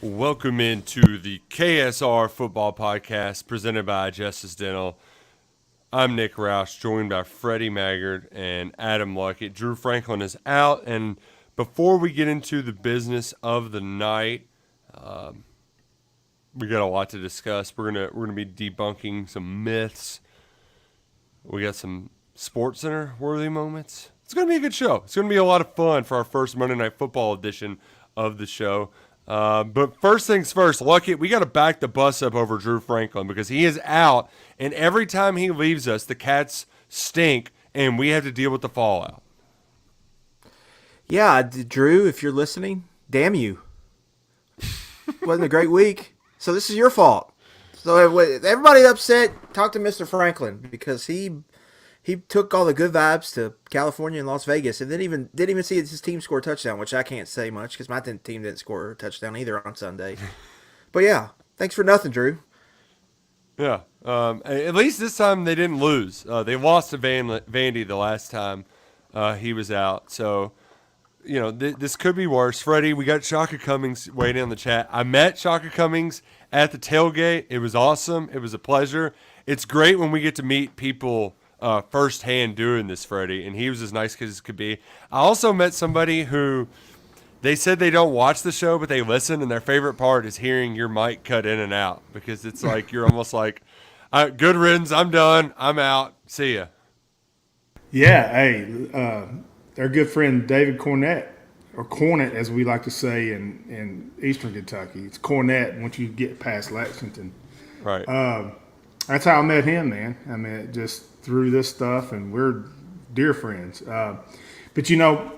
Welcome into the KSR Football Podcast presented by Justice Dental. I'm Nick Roush, joined by Freddie Maggard and Adam Luckett. Drew Franklin is out, and before we get into the business of the night, we got a lot to discuss. We're gonna be debunking some myths. We got some Sports Center worthy moments. It's gonna be a good show. It's gonna be a lot of fun for our first Monday Night Football edition of the show. But first things first, Luckett, we got to back the bus up over Drew Franklin because he is out, and every time he leaves us, the Cats stink, and we have to deal with the fallout. Yeah, Drew, if you're listening, damn you. Wasn't a great week, so this is your fault. So everybody upset, talk to Mr. Franklin because he took all the good vibes to California and Las Vegas and didn't even see his team score a touchdown, which I can't say much because my team didn't score a touchdown either on Sunday. But yeah, thanks for nothing, Drew. Yeah, at least this time they didn't lose. They lost to Vandy the last time he was out. So, you know, this could be worse. Freddie, we got Shaka Cummings waiting in the chat. I met Shaka Cummings at the tailgate. It was awesome. It was a pleasure. It's great when we get to meet people firsthand doing this, Freddie, and he was as nice as could be. I also met somebody who they said they don't watch the show, but they listen, and their favorite part is hearing your mic cut in and out because it's like you're almost like, good riddance, I'm done, I'm out, see ya. Yeah, hey, our good friend David Cornett, or Cornet as we like to say in Eastern Kentucky. It's Cornett once you get past Lexington. Right. That's how I met him, man. I mean, just through this stuff, and we're dear friends. But, you know,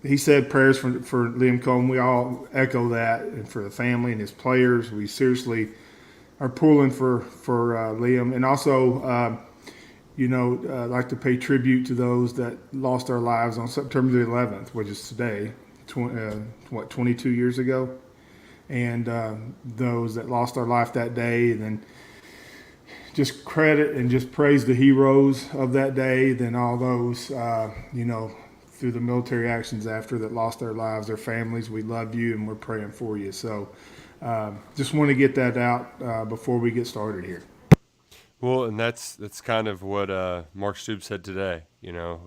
he said prayers for Liam Cohen. We all echo that, and for the family and his players. We seriously are pulling for Liam. And also, I'd like to pay tribute to those that lost their lives on September the 11th, which is today, 22 years ago. And those that lost their life that day, and then just credit and just praise the heroes of that day, then all those, through the military actions after that lost their lives, their families. We love you and we're praying for you. So just want to get that out before we get started here. Well, and that's kind of what Mark Stoops said today. You know,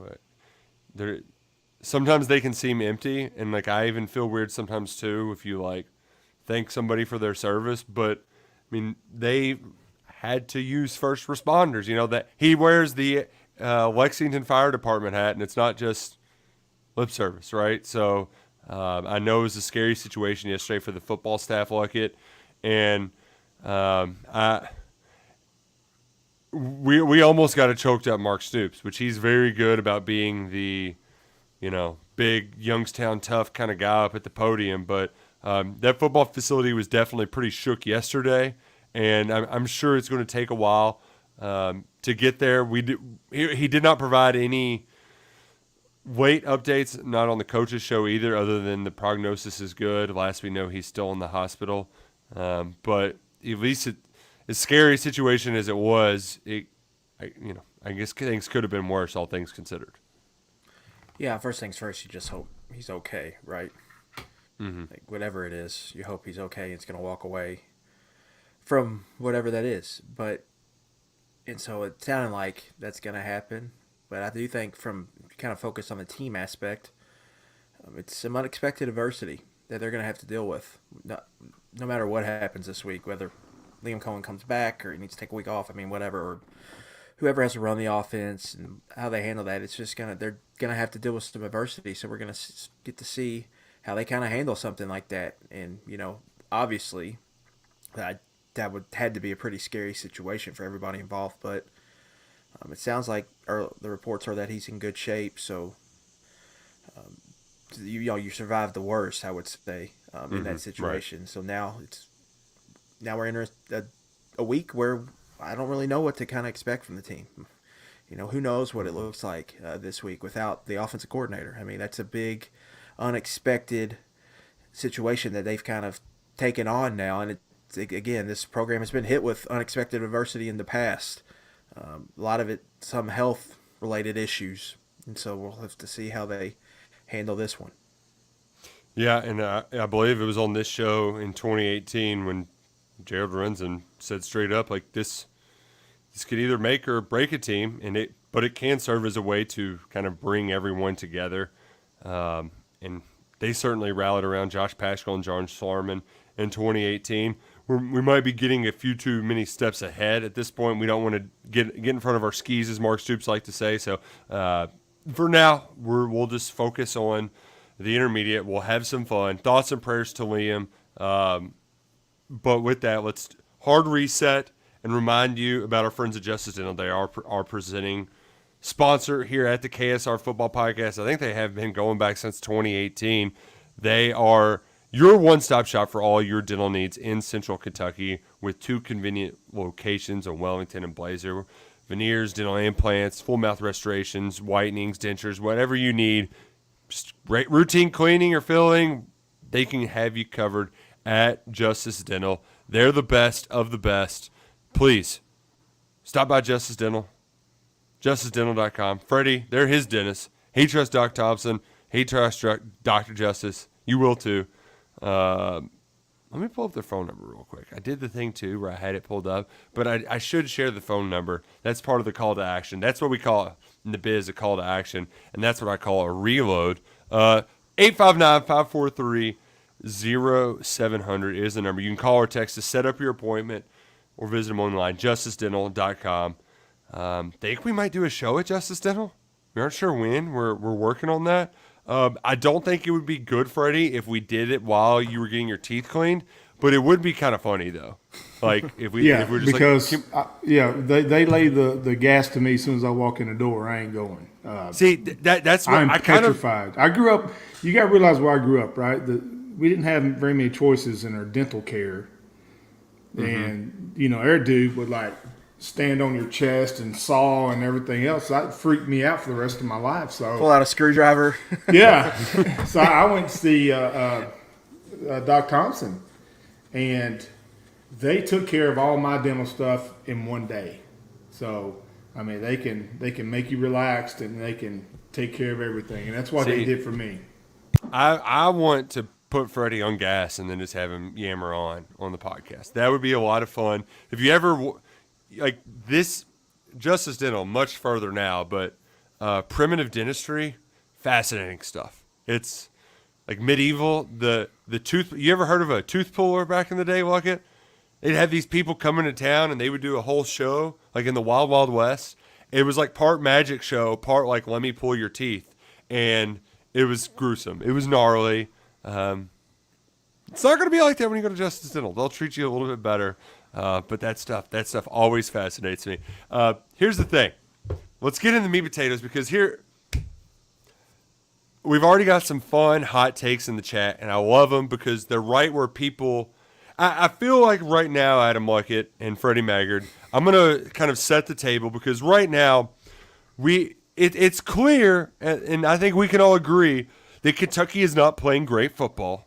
sometimes they can seem empty, and like I even feel weird sometimes too if you like thank somebody for their service. But I mean, they had to use first responders. You know, that he wears the Lexington Fire Department hat, and it's not just lip service, right? So I know it was a scary situation yesterday for the football staff, Luckett, and we almost got a choked up Mark Stoops, which he's very good about being the, big Youngstown tough kind of guy up at the podium. But that football facility was definitely pretty shook yesterday. And I'm sure it's going to take a while to get there. He did not provide any weight updates, not on the coach's show either, other than the prognosis is good. Last we know, he's still in the hospital. But at least as scary a situation as it was, I guess things could have been worse, all things considered. Yeah, first things first, you just hope he's okay, right? Mm-hmm. Like, whatever it is, you hope he's okay and he's going to walk away from whatever that is. And so it sounded like that's going to happen. But I do think from kind of focus on the team aspect, it's some unexpected adversity that they're going to have to deal with. No matter what happens this week, whether Liam Cohen comes back or he needs to take a week off, whatever, or whoever has to run the offense and how they handle that, they're going to have to deal with some adversity. So we're going to get to see how they kind of handle something like that. And, obviously, that had to be a pretty scary situation for everybody involved, but it sounds like the reports are that he's in good shape. So you survived the worst, I would say, in that situation. Right. So now we're in a week where I don't really know what to kind of expect from the team. Who knows what it looks like this week without the offensive coordinator. That's a big unexpected situation that they've kind of taken on now, and again, this program has been hit with unexpected adversity in the past. A lot of it, some health-related issues, and so we'll have to see how they handle this one. Yeah, and I believe it was on this show in 2018 when Gerald Lorenzen said straight up, like, this could either make or break a team, but it can serve as a way to kind of bring everyone together. And they certainly rallied around Josh Paschal and John Schlarman in 2018. We might be getting a few too many steps ahead at this point. We don't want to get in front of our skis, as Mark Stoops like to say. So for now, we'll just focus on the intermediate. We'll have some fun. Thoughts and prayers to Liam. But with that, let's hard reset and remind you about our friends at Justice Dental. They are presenting sponsor here at the KSR Football Podcast. I think they have been going back since 2018. They are your one-stop shop for all your dental needs in Central Kentucky with 2 convenient locations in Wellington and Blazer. Veneers, dental implants, full mouth restorations, whitenings, dentures, whatever you need. Just routine cleaning or filling, they can have you covered at Justice Dental. They're the best of the best. Please, stop by Justice Dental, justicedental.com. Freddie, they're his dentist. He trusts Doc Thompson. He trusts Dr. Justice. You will too. Let me pull up their phone number real quick. I did the thing too where I had it pulled up, but I should share the phone number. That's part of the call to action. That's what we call in the biz a call to action, and that's what I call a reload. 859-543-0700 is the number. You can call or text to set up your appointment or visit them online, justicedental.com. Think we might do a show at Justice Dental? We aren't sure when. We're working on that. I don't think it would be good, Freddie, if we did it while you were getting your teeth cleaned, but it would be kind of funny though. Like if we, if we're just because like, they lay the gas to me as soon as I walk in the door. I ain't going. See, that's what I'm I kind of. petrified. I grew up. You got to realize where I grew up, right? We didn't have very many choices in our dental care, and our dude would like stand on your chest and saw and everything else. That freaked me out for the rest of my life. So Pull out a screwdriver. yeah. So I went to see Doc Thompson, and they took care of all my dental stuff in one day. So I mean, they can make you relaxed and they can take care of everything, and that's what they did for me. I want to put Freddie on gas and then just have him yammer on the podcast. That would be a lot of fun. If you ever like this, Justice Dental, much further now, but primitive dentistry, fascinating stuff. It's like medieval. The tooth. You ever heard of a tooth puller back in the day, Luckett? They'd have these people come into town and they would do a whole show, like in the Wild Wild West. It was like part magic show, part like let me pull your teeth, and it was gruesome. It was gnarly. It's not going to be like that when you go to Justice Dental. They'll treat you a little bit better. But that stuff always fascinates me. Here's the thing. Let's get into the meat potatoes, because here we've already got some fun hot takes in the chat, and I love them because they're right where people. I feel like right now, Adam Luckett and Freddie Maggard, I'm going to kind of set the table, because right now it's clear, and I think we can all agree that Kentucky is not playing great football.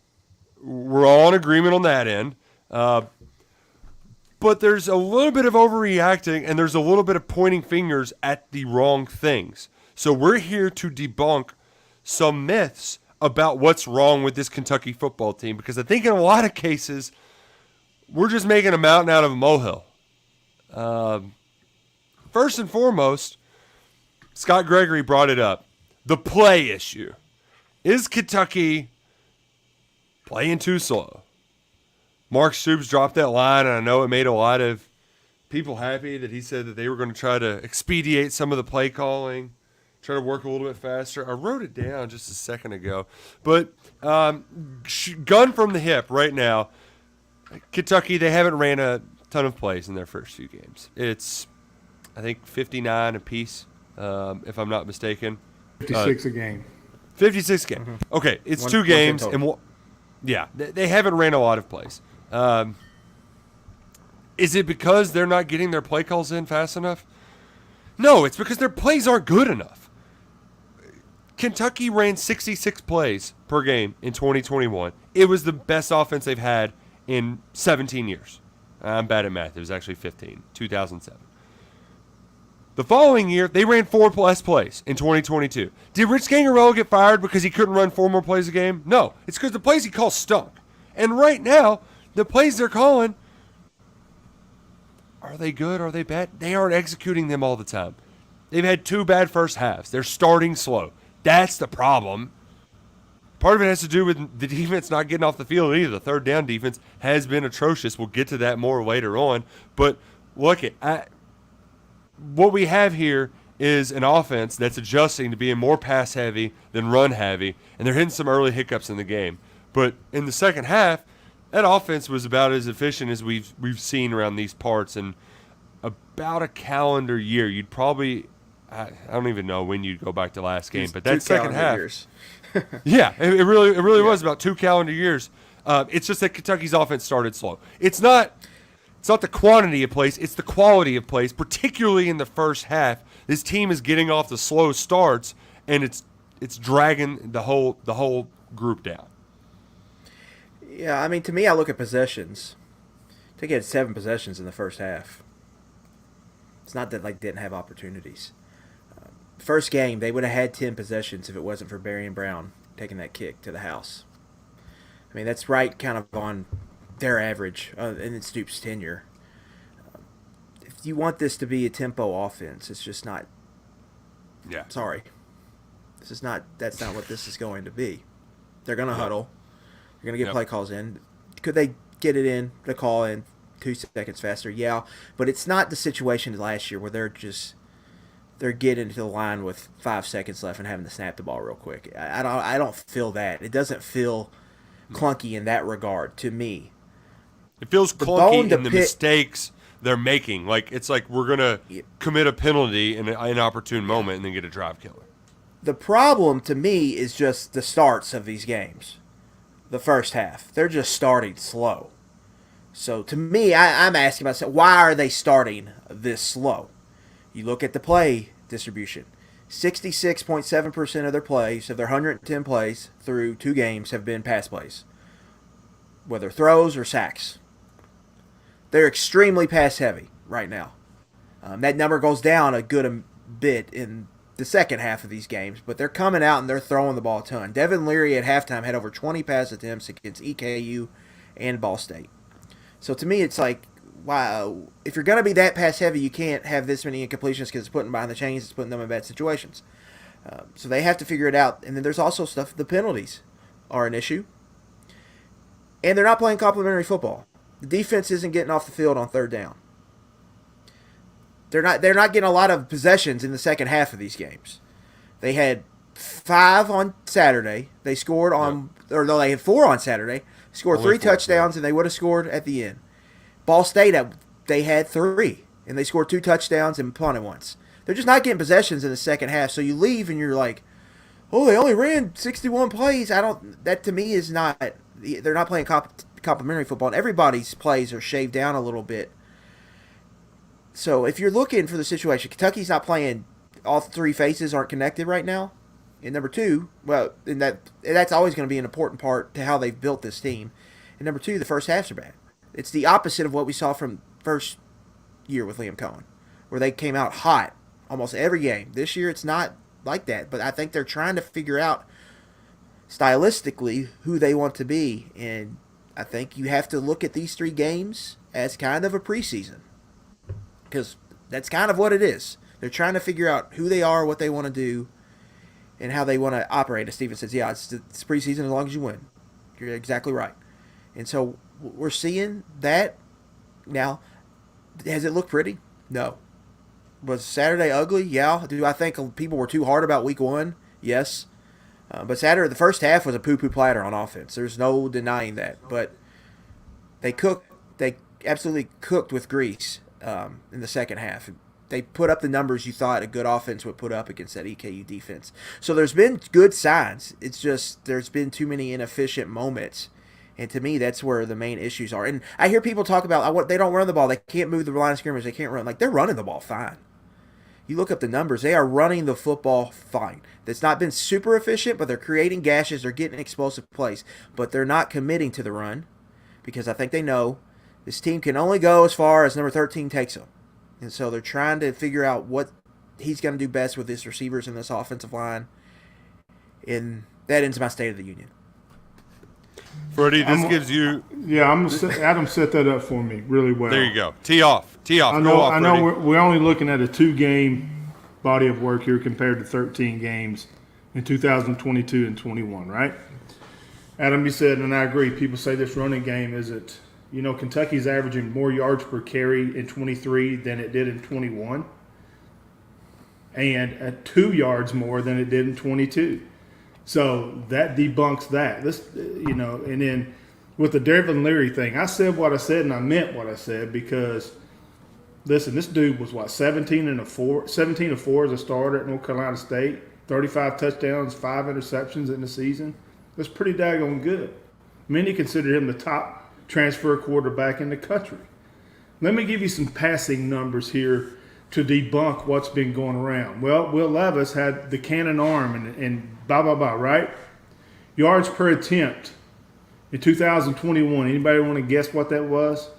We're all in agreement on that end. But there's a little bit of overreacting, and there's a little bit of pointing fingers at the wrong things. So we're here to debunk some myths about what's wrong with this Kentucky football team, because I think in a lot of cases, we're just making a mountain out of a molehill. First and foremost, Scott Gregory brought it up. The play issue. Is Kentucky playing too slow? Mark Stoops dropped that line, and I know it made a lot of people happy that he said that they were going to try to expedite some of the play calling, try to work a little bit faster. I wrote it down just a second ago. But gun from the hip right now, Kentucky, they haven't ran a ton of plays in their first few games. It's, I think, 59 apiece, if I'm not mistaken. 56 a game. 56 a game. Mm-hmm. Okay, it's 2 games. And yeah, they haven't ran a lot of plays. Is it because they're not getting their play calls in fast enough? No, it's because their plays aren't good enough. Kentucky ran 66 plays per game in 2021. It was the best offense they've had in 17 years. I'm bad at math. It was actually 15, 2007. The following year, they ran 4 less plays in 2022. Did Rich Gangarello get fired because he couldn't run 4 more plays a game? No. It's because the plays he called stunk. And right now, the plays they're calling, are they good? Are they bad? They aren't executing them all the time. They've had 2 bad first halves. They're starting slow. That's the problem. Part of it has to do with the defense not getting off the field either. The third down defense has been atrocious. We'll get to that more later on. But look, what we have here is an offense that's adjusting to being more pass heavy than run heavy, and they're hitting some early hiccups in the game. But in the second half, that offense was about as efficient as we've seen around these parts in about a calendar year. You'd probably, I don't even know when you'd go back to last game, but that second half, yeah, it really was about 2 calendar years. It's just that Kentucky's offense started slow. It's not the quantity of plays, it's the quality of plays, particularly in the first half. This team is getting off the slow starts, and it's dragging the whole group down. Yeah, I mean, to me, I look at possessions. Kentucky had 7 possessions in the first half. It's not that didn't have opportunities. First game, they would have had 10 possessions if it wasn't for Barry and Brown taking that kick to the house. I mean, that's right kind of on their average in Stoops' tenure. If you want this to be a tempo offense, it's just not. Yeah. Sorry. That's not what this is going to be. They're going to huddle. They're going to get play calls in. Could they get it in, the call in 2 seconds faster? Yeah. But it's not the situation last year where they're getting to the line with 5 seconds left and having to snap the ball real quick. I don't feel that. It doesn't feel clunky in that regard to me. It feels clunky in the mistakes they're making. It's like we're going to commit a penalty in an inopportune moment and then get a drive killer. The problem to me is just the starts of these games. The first half. They're just starting slow. So to me, I'm asking myself, why are they starting this slow? You look at the play distribution. 66.7% of their plays, of their 110 plays through 2 games, have been pass plays, whether throws or sacks. They're extremely pass heavy right now. That number goes down a good bit in the second half of these games, but they're coming out and they're throwing the ball a ton. Devin Leary at halftime had over 20 pass attempts against EKU and Ball State. So to me, it's like, wow, if you're going to be that pass heavy, you can't have this many incompletions because it's putting them behind the chains, it's putting them in bad situations. So they have to figure it out. And then there's also stuff, the penalties are an issue. And they're not playing complementary football. The defense isn't getting off the field on third down. They're not getting a lot of possessions in the second half of these games. They had 5 on Saturday. They scored on, or no, they had 4 on Saturday. Scored Only 3 touchdowns, and they would have scored at the end. Ball State, they had 3, and they scored 2 touchdowns and punted once. They're just not getting possessions in the second half. So you leave and you're like, oh, they only ran 61 plays. That to me is not. They're not playing complementary football, and everybody's plays are shaved down a little bit. So if you're looking for the situation, Kentucky's not playing. All 3 faces aren't connected right now. And number 2, well, and that's always going to be an important part to how they've built this team. And number 2, the first halves are bad. It's the opposite of what we saw from first year with Liam Cohen, where they came out hot almost every game. This year it's not like that, but I think they're trying to figure out stylistically who they want to be, and I think you have to look at these 3 games as kind of a preseason, because that's kind of what it is. They're trying to figure out who they are, what they want to do, and how they want to operate. As Steven says, yeah, it's preseason as long as you win. You're exactly right. And so we're seeing that now. Has it looked pretty? No. Was Saturday ugly? Yeah. Do I think people were too hard about week 1? Yes. But Saturday, the first half was a poo-poo platter on offense. There's no denying that. But they absolutely cooked with grease in the second half. They put up the numbers you thought a good offense would put up against that EKU defense. So there's been good signs. It's just there's been too many inefficient moments. And to me, that's where the main issues are. And I hear people talk about they don't run the ball. They can't move the line of scrimmage. They can't run. They're running the ball fine. You look up the numbers. They are running the football fine. That's not been super efficient, but they're creating gashes. They're getting explosive plays. But they're not committing to the run because I think they know this team can only go as far as number 13 takes them. And so they're trying to figure out what he's going to do best with his receivers in this offensive line. And that ends my State of the Union. Freddie, this gives you. Yeah, Adam set that up for me really well. There you go. Tee off. I know we're only looking at a 2-game body of work here compared to 13 games in 2022 and 21, right? Adam, you said, and I agree, people say this running game isn't, Kentucky's averaging more yards per carry in 23 than it did in 21, and at 2 yards more than it did in 22. So that debunks that. And then with the Devin Leary thing, I said what I said and I meant what I said because, listen, this dude was 17 of 4 as a starter at North Carolina State, 35 touchdowns, 5 interceptions in the season. That's pretty daggone good. Many consider him the top transfer quarterback in the country. Let me give you some passing numbers here to debunk what's been going around. Well, Will Levis had the cannon arm and blah, blah, blah, right? Yards per attempt in 2021. Anybody want to guess what that was?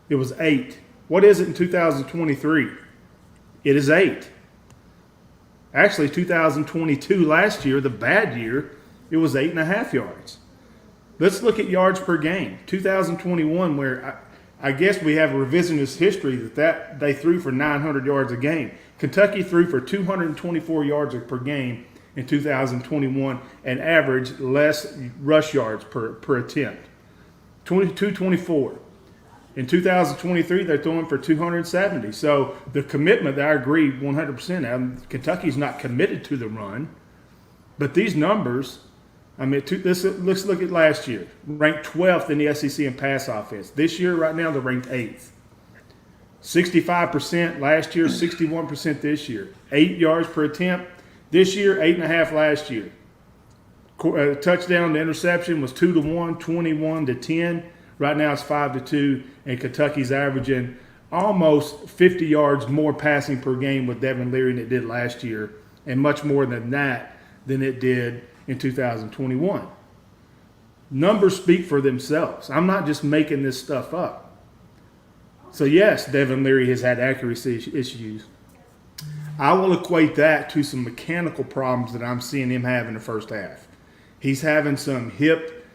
It was 8. What is it in 2023? It is 8. Actually, 2022, last year, the bad year, it was 8.5 yards. Let's look at yards per game. 2021, where I guess we have a revisionist history that they threw for 900 yards a game. Kentucky threw for 224 yards per game in 2021 and averaged less rush yards per attempt. 224. In 2023, they're throwing for 270. So the commitment, I agree 100%. Kentucky's not committed to the run. But these numbers, let's look at last year. Ranked 12th in the SEC in pass offense. This year, right now, they're ranked 8th. 65% last year, 61% this year. 8 yards per attempt. This year, 8.5 last year. Touchdown to interception was 2-1, 21-10. Right now it's 5-2, and Kentucky's averaging almost 50 yards more passing per game with Devin Leary than it did last year, and much more than that than it did in 2021. Numbers speak for themselves. I'm not just making this stuff up. So yes, Devin Leary has had accuracy issues. I will equate that to some mechanical problems that I'm seeing him have in the first half. He's having some hip,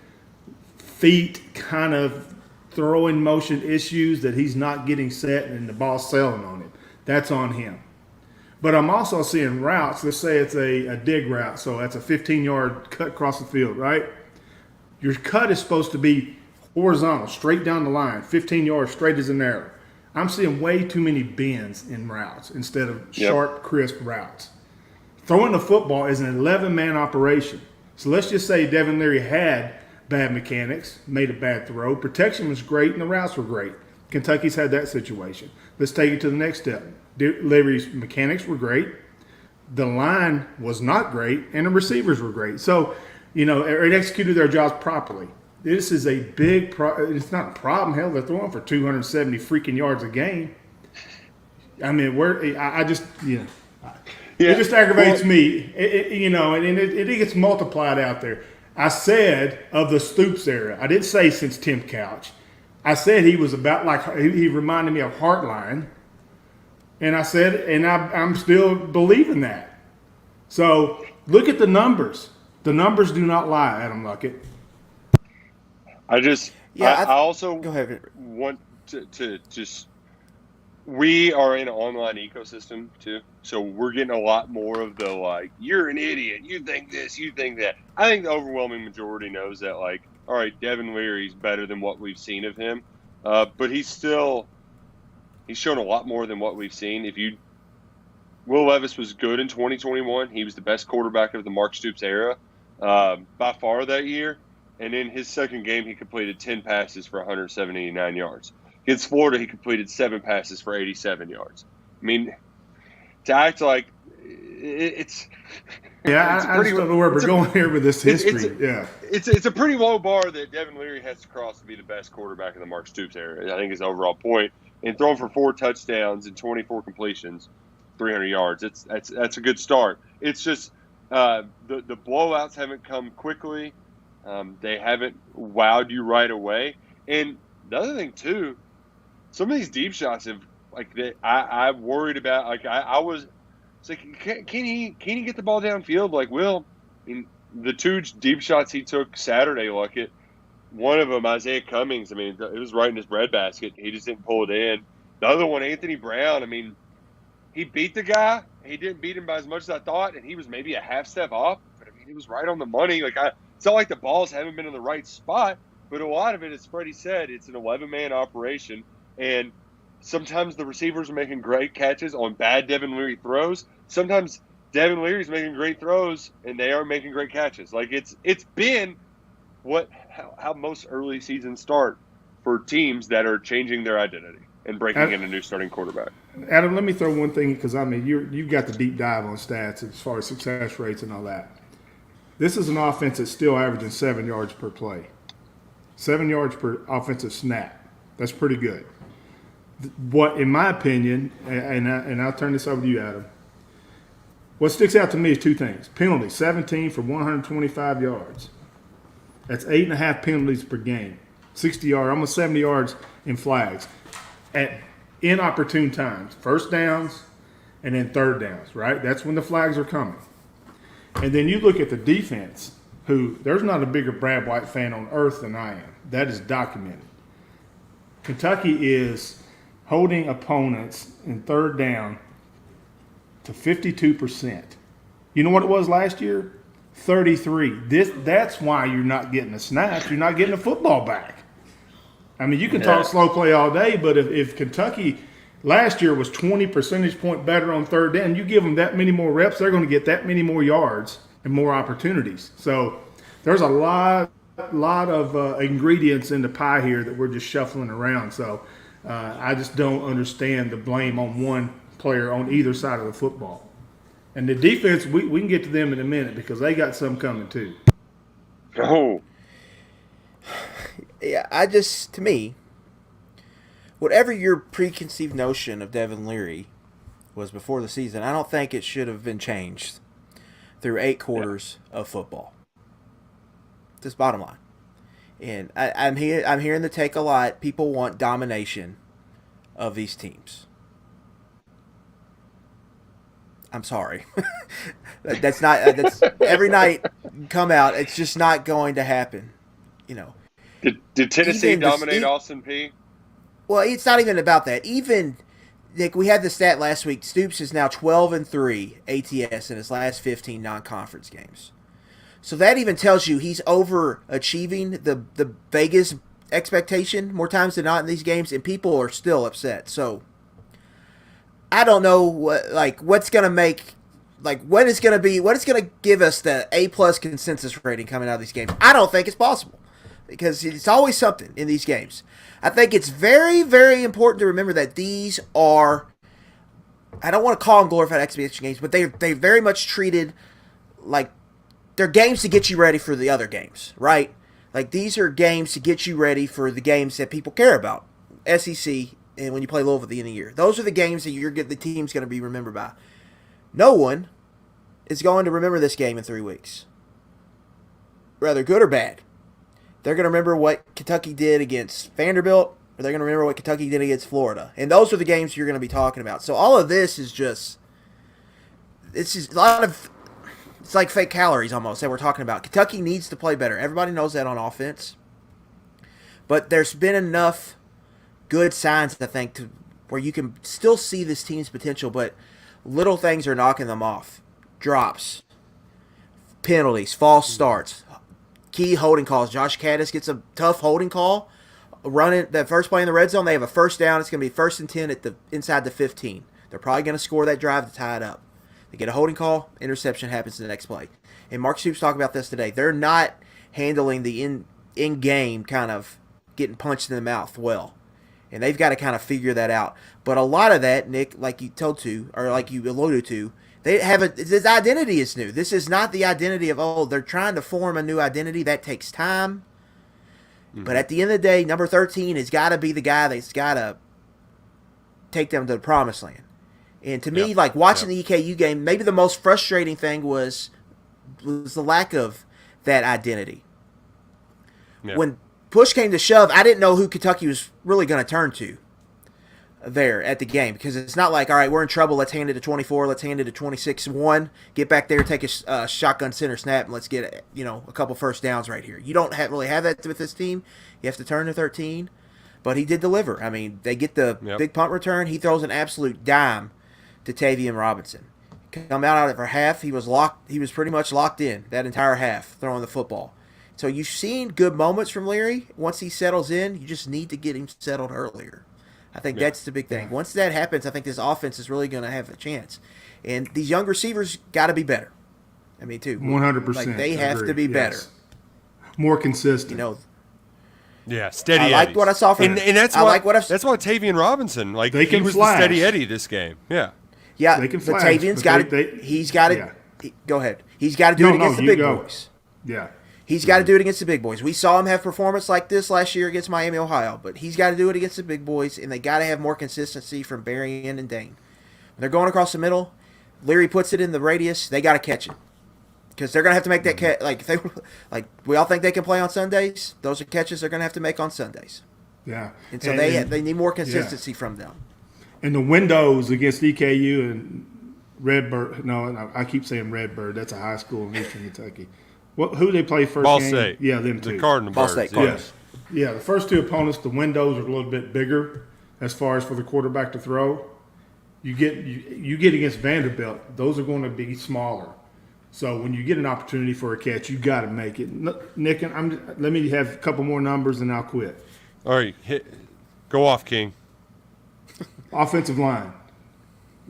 feet kind of throwing motion issues that he's not getting set and the ball's sailing on him. That's on him. But I'm also seeing routes. Let's say it's a dig route. So that's a 15-yard cut across the field, right? Your cut is supposed to be horizontal, straight down the line, 15 yards straight as an arrow. I'm seeing way too many bends in routes instead of sharp, crisp routes. Throwing the football is an 11-man operation. So let's just say Devin Leary had bad mechanics, made a bad throw. Protection was great, and the routes were great. Kentucky's had that situation. Let's take it to the next step. Leary's mechanics were great. The line was not great, and the receivers were great. So, it executed their jobs properly. This is a big it's not a problem. Hell, they're throwing for 270 freaking yards a game. It just aggravates me. It gets multiplied out there. I said of the Stoops era. I didn't say since Tim Couch. I said he was about like he reminded me of Heartline, and I said, and I'm still believing that. So look at the numbers. The numbers do not lie, Adam Luckett. I also go ahead. want to just. We are in an online ecosystem too, so we're getting a lot more of the you're an idiot, you think this, you think that. I think the overwhelming majority knows that all right, Devin Leary's better than what we've seen of him, but he's shown a lot more than what we've seen. Will Levis was good in 2021. He was the best quarterback of the Mark Stoops era by far that year, and in his second game he completed 10 passes for 179 yards. Against Florida, he completed 7 passes for 87 yards. To act like it's – Yeah, I just don't know where we're going here with this history. It's a pretty low bar that Devin Leary has to cross to be the best quarterback in the Mark Stoops era. I think his overall point. And throwing for 4 touchdowns and 24 completions, 300 yards, that's a good start. It's just the blowouts haven't come quickly. They haven't wowed you right away. And the other thing, too, some of these deep shots have Like I worried about. Like I was. It's like can he get the ball downfield? Like Will, I mean, the two deep shots he took Saturday, like it. One of them, Isaiah Cummings. I mean, it was right in his breadbasket. He just didn't pull it in. The other one, Anthony Brown. I mean, he beat the guy. He didn't beat him by as much as I thought, and he was maybe a half step off. But I mean, it was right on the money. Like it's not like the balls haven't been in the right spot, but a lot of it, as Freddie said, it's an 11-man operation, and sometimes the receivers are making great catches on bad Devin Leary throws. Sometimes Devin Leary's making great throws, and they are making great catches. Like it's been how most early seasons start for teams that are changing their identity and breaking in a new starting quarterback. Adam, let me throw one thing, because I mean you've got the deep dive on stats as far as success rates and all that. This is an offense that's still averaging 7 yards per play, 7 yards per offensive snap. That's pretty good. What, in my opinion, and I'll turn this over to you, Adam. What sticks out to me is two things: penalties, 17 for 125 yards. That's 8.5 penalties per game, 60 yards, almost 70 yards in flags at inopportune times, first downs and then third downs, right? That's when the flags are coming. And then you look at the defense, who there's not a bigger Brad White fan on earth than I am. That is documented. Kentucky is holding opponents in third down to 52%. You know what it was last year? 33. That's why you're not getting the snaps. You're not getting the football back. I mean, you can talk slow play all day, but if Kentucky last year was 20 percentage point better on third down, you give them that many more reps, they're going to get that many more yards and more opportunities. So there's a lot of ingredients in the pie here that we're just shuffling around. So I just don't understand the blame on one player on either side of the football. And the defense, we can get to them in a minute, because they got some coming too. Oh. Yeah, to me, whatever your preconceived notion of Devin Leary was before the season, I don't think it should have been changed through 8 quarters of football. Just bottom line. And I'm hearing the take a lot. People want domination of these teams. I'm sorry. That's every night come out. It's just not going to happen. You know. Did Tennessee dominate Austin Peay? Well, it's not even about that. Even Nick, we had the stat last week. Stoops is now 12-3 ATS in his last 15 non-conference games. So that even tells you he's overachieving the Vegas expectation more times than not in these games, and people are still upset. So I don't know what's going to give us the A+ consensus rating coming out of these games. I don't think it's possible, because it's always something in these games. I think it's very, very important to remember that these are, I don't want to call them glorified exhibition games, but they very much treated like they're games to get you ready for the other games, right? Like, these are games to get you ready for the games that people care about. SEC, and when you play Louisville at the end of the year. Those are the games that the team's going to be remembered by. No one is going to remember this game in 3 weeks, whether good or bad. They're going to remember what Kentucky did against Vanderbilt, or they're going to remember what Kentucky did against Florida. And those are the games you're going to be talking about. So all of this is just, it's like fake calories almost that we're talking about. Kentucky needs to play better. Everybody knows that on offense. But there's been enough good signs, I think, to where you can still see this team's potential, but little things are knocking them off. Drops, penalties, false starts, key holding calls. Josh Caddis gets a tough holding call. Running that first play in the red zone, they have a first down. It's going to be 1st and 10 inside the 15. They're probably going to score that drive to tie it up. They get a holding call, interception happens the next play. And Mark Stoops talked about this today. They're not handling the in-game kind of getting punched in the mouth well. And they've got to kind of figure that out. But a lot of that, Nick, like you alluded to, this identity is new. This is not the identity of, they're trying to form a new identity. That takes time. Mm-hmm. But at the end of the day, number 13 has got to be the guy that's got to take them to the promised land. And to me, watching the EKU game, maybe the most frustrating thing was the lack of that identity. Yeah. When push came to shove, I didn't know who Kentucky was really going to turn to. there at the game, because it's not like, all right, we're in trouble, let's hand it to 24, let's hand it to 26-1, get back there, take a shotgun center snap, and let's get a couple first downs right here. You don't really have that with this team. You have to turn to 13, but he did deliver. I mean, they get the big punt return. He throws an absolute dime to Tavian Robinson. Come out of for half, he was pretty much locked in that entire half throwing the football. So you've seen good moments from Leary. Once he settles in, you just need to get him settled earlier. I think that's the big thing. Once that happens, I think this offense is really going to have a chance. And these young receivers got to be better. I mean, too. 100%. Like, they have to be better. More consistent. Yeah, steady. I like what I saw from and that's why Tavian Robinson, they can was flash. the steady Eddie this game. Yeah. Yeah, they can but flash, Tavian's got to. He's got to. Go ahead. He's got to do it against the big boys. Yeah. He's got to do it against the big boys. We saw him have performance like this last year against Miami, Ohio, but he's got to do it against the big boys, and they got to have more consistency from Berrien and Dane. When they're going across the middle, Leary puts it in the radius, they got to catch it. Because they're going to have to make that catch. Like we all think they can play on Sundays. Those are catches they're going to have to make on Sundays. Yeah. And so they need more consistency from them. And the windows against EKU and Redbird. No, I keep saying Redbird. That's a high school in Eastern Kentucky. Who they play first Ball game? State. Yeah, them two. The Cardinal Ball Birds. State Cardinals. Yeah, the first two opponents, the windows are a little bit bigger as far as for the quarterback to throw. You get against Vanderbilt, those are going to be smaller. So when you get an opportunity for a catch, you got to make it. Nick, let me have a couple more numbers and I'll quit. All right, go off, King. Offensive line,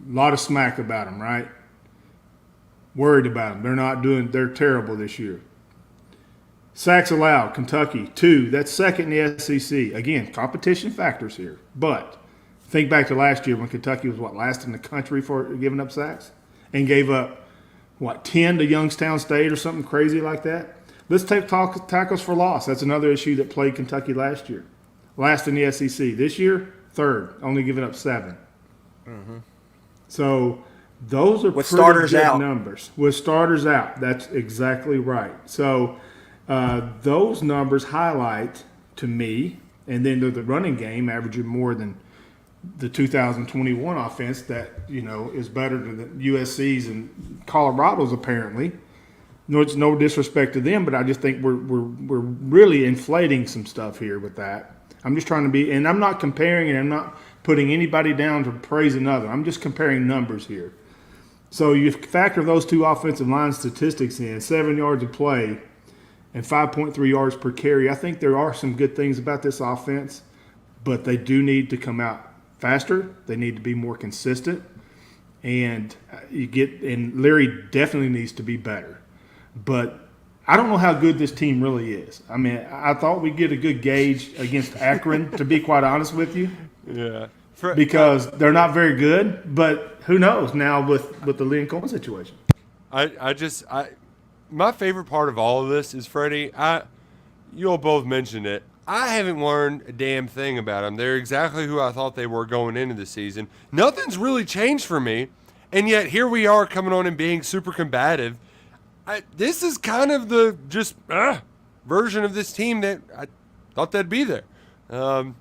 a lot of smack about them, right? Worried about them. They're terrible this year. Sacks allowed, Kentucky, 2. That's second in the SEC. Again, competition factors here. But think back to last year when Kentucky was, last in the country for giving up sacks? And gave up, 10 to Youngstown State or something crazy like that? Let's take tackles for loss. That's another issue that plagued Kentucky last year. Last in the SEC. This year, third, only giving up 7. Mm-hmm. So those are with pretty starters good out. numbers. With starters out, that's exactly right. So those numbers highlight to me, and then the running game averaging more than the 2021 offense that is better than the USC's and Colorado's apparently. No, it's no disrespect to them, but I just think we're really inflating some stuff here with that. I'm just trying to be, and I'm not comparing, and I'm not putting anybody down to praise another. I'm just comparing numbers here. So you factor those two offensive line statistics in, 7 yards of play and 5.3 yards per carry. I think there are some good things about this offense, but they do need to come out faster. They need to be more consistent. And Leary definitely needs to be better. But I don't know how good this team really is. I mean, I thought we'd get a good gauge against Akron, to be quite honest with you. Yeah. Because they're not very good, but who knows now with the Liam Cohen situation. My favorite part of all of this is, Freddie, you all both mentioned it. I haven't learned a damn thing about them. They're exactly who I thought they were going into the season. Nothing's really changed for me, and yet here we are coming on and being super combative. This is kind of the version of this team that I thought they'd be there.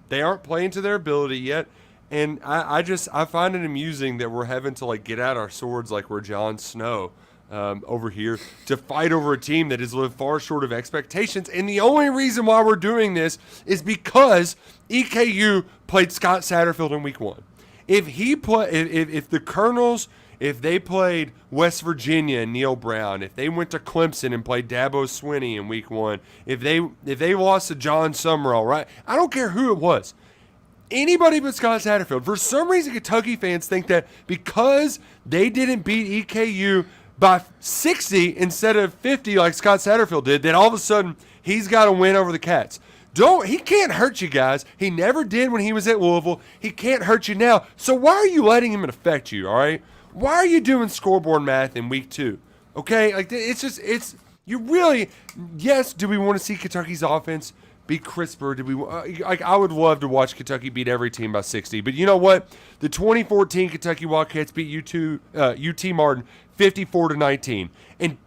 They aren't playing to their ability yet, and I find it amusing that we're having to get out our swords like we're Jon Snow over here to fight over a team that has lived far short of expectations. And the only reason why we're doing this is because EKU played Scott Satterfield in week 1. If the Colonels, if they played West Virginia and Neil Brown, if they went to Clemson and played Dabo Swinney in week 1, if they lost to John Summerall, right? I don't care who it was. Anybody but Scott Satterfield. For some reason, Kentucky fans think that because they didn't beat EKU by 60 instead of 50 like Scott Satterfield did, that all of a sudden he's got to win over the Cats. He can't hurt you guys. He never did when he was at Louisville. He can't hurt you now. So why are you letting him affect you, all right? Why are you doing scoreboard math in week 2? Okay? You really, yes, do we want to see Kentucky's offense be crisper? I would love to watch Kentucky beat every team by 60. But you know what? The 2014 Kentucky Wildcats beat UT Martin 54-19. And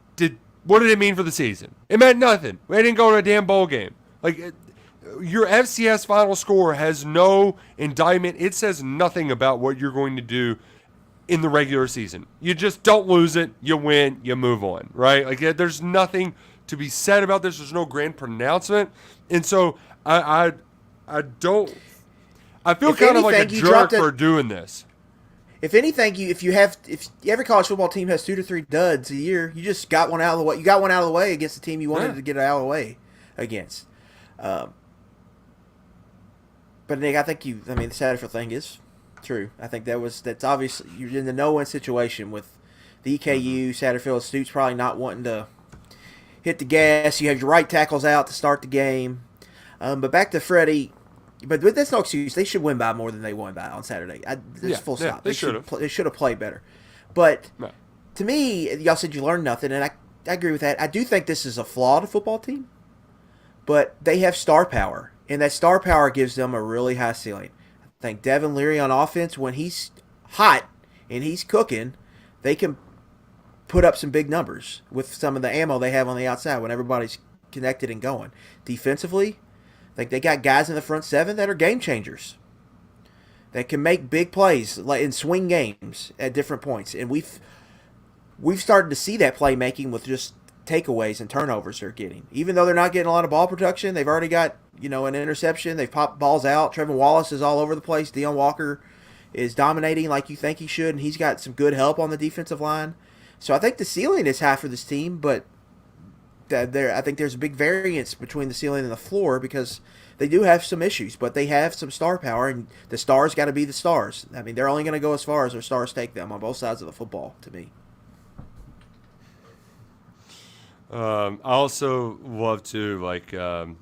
what did it mean for the season? It meant nothing. They didn't go to a damn bowl game. your FCS final score has no indictment. It says nothing about what you're going to do in the regular season. You just don't lose it. You win. You move on, right? Like, there's nothing to be said about this. There's no grand pronouncement. And so I feel kind of like a jerk for doing this. If anything, if every college football team has 2 to 3 duds a year, you just got one out of the way. You got one out of the way against the team you wanted to get out of the way against. But Nick, I think the Satterfield thing is true. I think that's obviously you're in the no-win situation with the EKU. Satterfield Stoops probably not wanting to hit the gas. You have your right tackles out to start the game. But back to Freddie. But that's no excuse. They should win by more than they won by on Saturday. Full stop. They should have. They should have played better. But to me, y'all said you learned nothing, and I agree with that. I do think this is a flawed football team, but they have star power, and that star power gives them a really high ceiling. I think Devin Leary on offense, when he's hot and he's cooking, they can put up some big numbers with some of the ammo they have on the outside when everybody's connected and going. Defensively, I think they got guys in the front seven that are game changers, that can make big plays like in swing games at different points. And we've started to see that playmaking with just takeaways and turnovers they're getting. Even though they're not getting a lot of ball production, they've already got, an interception. They've popped balls out. Trevin Wallace is all over the place. Deion Walker is dominating like you think he should, and he's got some good help on the defensive line. So I think the ceiling is high for this team, but I think there's a big variance between the ceiling and the floor because they do have some issues, but they have some star power, and the stars got to be the stars. I mean, they're only going to go as far as their stars take them on both sides of the football, to me. I also love to,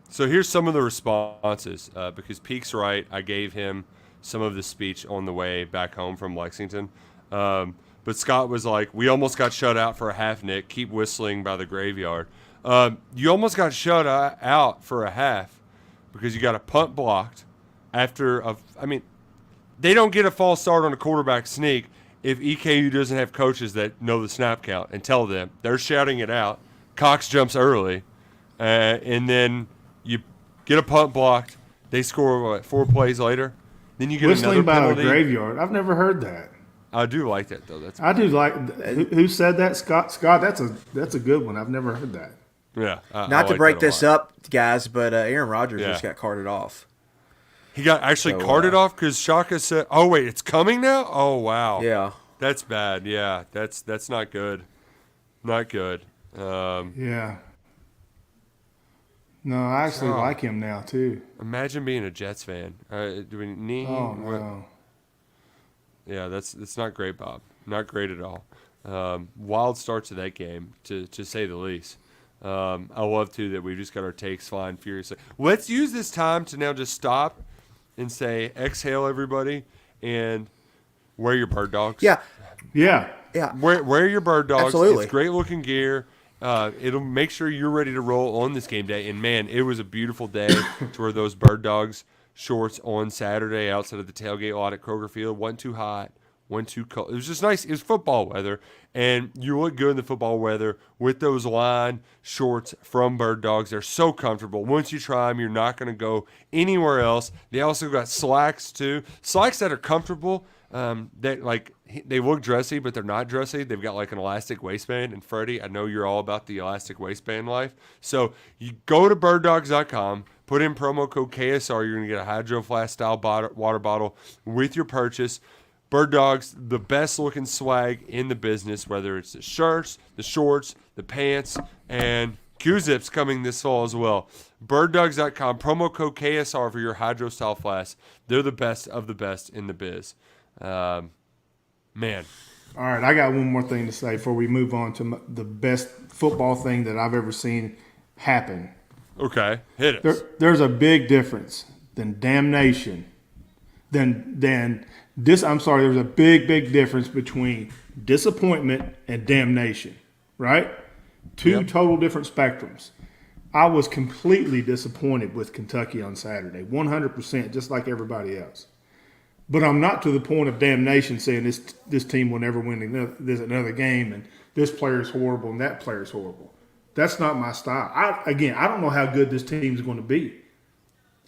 so here's some of the responses, because Peak's right. I gave him some of the speech on the way back home from Lexington. But Scott was like, we almost got shut out for a half, Nick. Keep whistling by the graveyard. You almost got shut out for a half because you got a punt blocked after they don't get a false start on a quarterback sneak if EKU doesn't have coaches that know the snap count and tell them. They're shouting it out. Cox jumps early, and then you get a punt blocked. They score, 4 plays later? Then you get whistling another penalty. Whistling by the graveyard. I've never heard that. I do like that, though. I do like. Who said that? Scott. Scott. That's a good one. I've never heard that. Yeah. Not to break this up, guys, but Aaron Rodgers just got carted off. He got actually carted off because Shaka said, "Oh wait, it's coming now." Oh wow. Yeah. That's bad. Yeah. That's not good. Not good. Yeah. No, I actually like him now too. Imagine being a Jets fan. Do we need? Oh no. Yeah, that's not great, Bob. Not great at all. Wild start to that game, to say the least. I love, too, that we just got our takes flying furiously. Let's use this time to now just stop and say, exhale, everybody, and wear your bird dogs. Yeah. Yeah. Yeah. Wear your bird dogs. Absolutely. It's great-looking gear. It'll make sure you're ready to roll on this game day. And, man, it was a beautiful day to wear those bird dogs shorts on Saturday outside of the tailgate lot at Kroger Field. Wasn't too hot, wasn't too cold. It was just nice. It was football weather, and you look good in the football weather with those line shorts from Bird Dogs. They're so comfortable. Once you try them, you're not going to go anywhere else. They also got slacks too. Slacks that are comfortable. They look dressy, but they're not dressy. They've got like an elastic waistband. And Freddie, I know you're all about the elastic waistband life. So you go to birddogs.com, put in promo code KSR. You're going to get a Hydro Flask style water bottle with your purchase. Bird Dogs, the best looking swag in the business, whether it's the shirts, the shorts, the pants, and Q-Zips coming this fall as well. Birddogs.com, promo code KSR for your Hydro style flask. They're the best of the best in the biz. Man. All right, I got one more thing to say before we move on to the best football thing that I've ever seen happen. Okay, hit it. There's a big difference than damnation. There's a big difference between disappointment and damnation, right? Two total different spectrums. I was completely disappointed with Kentucky on Saturday, 100%, just like everybody else. But I'm not to the point of damnation saying this team will never win another game and this player is horrible and that player is horrible. That's not my style. I don't know how good this team is going to be.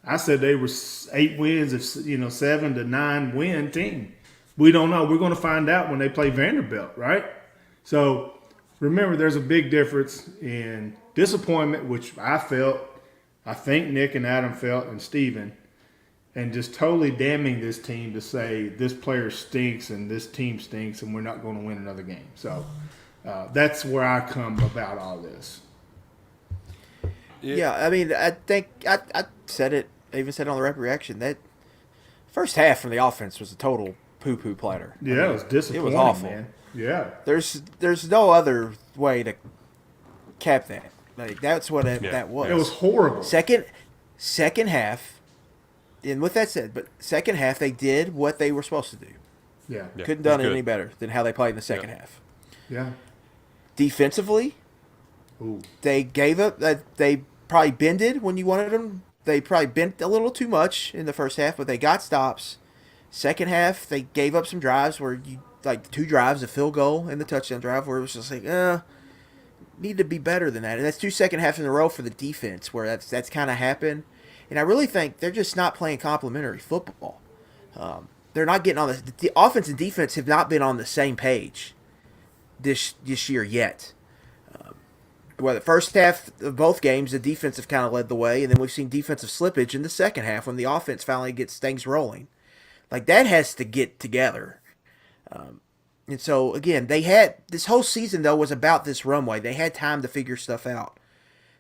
I said they were 8 wins, if 7 to 9 win team. We don't know. We're going to find out when they play Vanderbilt, right? So remember, there's a big difference in disappointment, which I felt, I think Nick and Adam felt, and Steven, and just totally damning this team to say this player stinks and this team stinks and we're not going to win another game. So that's where I come about all this. Yeah, I mean, I think I said it. I even said it on the rep reaction that first half from the offense was a total poo-poo platter. Yeah, it was disappointing. It was awful. Man. Yeah, there's no other way to cap that. Like that's what that was. It was horrible. Second half, and with that said, but second half they did what they were supposed to do. Yeah. Couldn't done it any better than how they played in the second half. Yeah. Defensively, they gave up. They probably bended when you wanted them. They probably bent a little too much in the first half, but they got stops. Second half, they gave up some drives where you like 2 drives, a field goal and the touchdown drive, where it was just like, need to be better than that. And that's 2 second halves in a row for the defense, where that's kind of happened. And I really think they're just not playing complementary football. They're not getting on the offense and defense have not been on the same page this year yet. Well, the first half of both games, the defense have kind of led the way, and then we've seen defensive slippage in the second half when the offense finally gets things rolling. Like, that has to get together. And so, again, they had – this whole season, though, was about this runway. They had time to figure stuff out.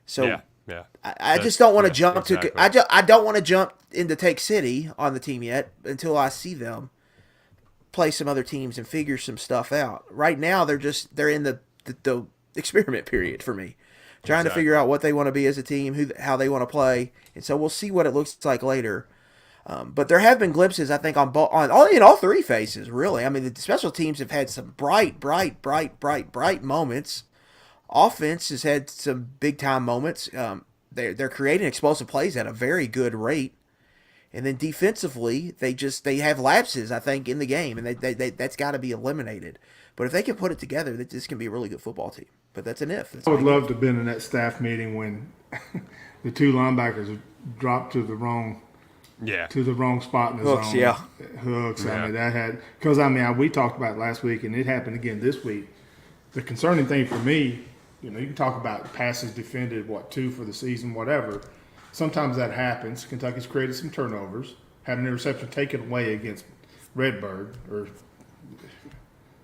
So, yeah. I just don't want to jump exactly. to – I don't want to jump into Take City on the team yet until I see them play some other teams and figure some stuff out. Right now, they're in the experiment period for me, trying to figure out what they want to be as a team, how they want to play, and so we'll see what it looks like later. But there have been glimpses, I think, in all 3 phases, really. I mean, the special teams have had some bright moments. Offense has had some big time moments. They're creating explosive plays at a very good rate. And then defensively, they have lapses, I think, in the game, and that's got to be eliminated. But if they can put it together, this can be a really good football team. But that's an if. I would love to have been in that staff meeting when the 2 linebackers dropped to the wrong spot in the hooks, zone. Yeah. Hooks. Yeah. I mean, that had – because, I mean, we talked about it last week, and it happened again this week. The concerning thing for me, you can talk about passes defended, 2 for the season, whatever. Sometimes that happens. Kentucky's created some turnovers, had an interception taken away against Redbird or –